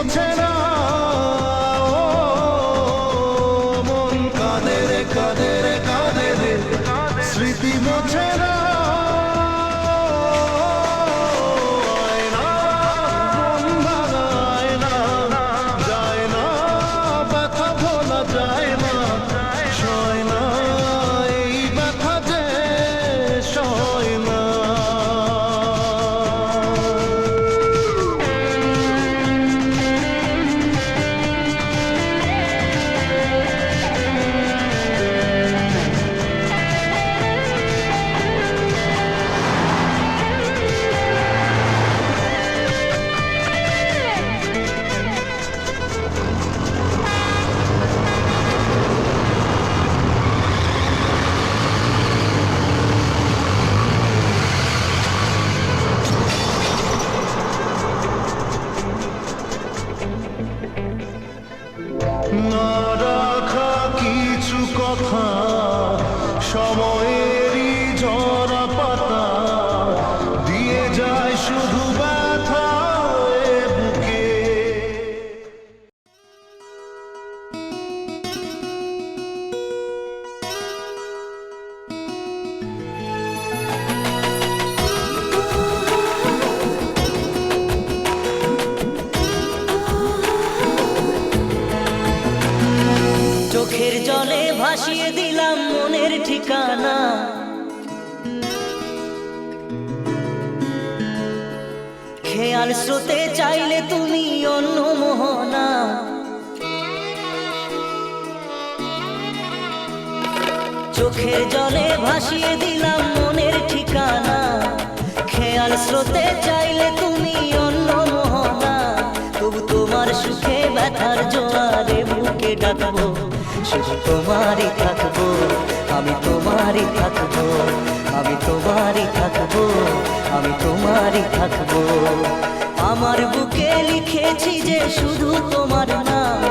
মোছে না, মন কাঁদে রে কাঁদে রে কাঁদে রে, স্মৃতি মোছে না। না রাখা কিছু কথা, সময়েরই ঝরা পাতা দিয়ে যায় শুধু ব্যথা বুকে। চোখের জলে ভাসিয়ে দিলাম মনের ঠিকানা, খেয়াল স্রোতে চাইলে তুমি অন্য মোহনা। চোখের জলে ভাসিয়ে দিলাম মনের ঠিকানা, খেয়াল স্রোতে চাইলে তুমি অন্য মোহনা। তবু তোমার সুখে ব্যথার জোয়ারে বুকে ডাকবো, শুধু তোমারই থাকবো, আমি তোমারই থাকবো, আমি তোমারই থাকবো, আমি তোমারই থাকবো। আমার বুকে লিখেছি যে শুধু তোমার নাম,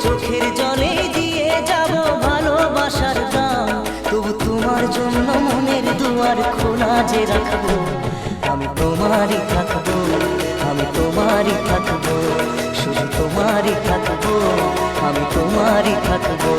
চোখের জলে দিয়ে যাব ভালোবাসার দাম। তবু তোমার জন্য মনের দুয়ার খোলা যে রাখবো, আমি তোমারই থাকবো, আমি তোমারই থাকবো, শুধু তোমারই থাকবো, আমি তোমারই থাকবো।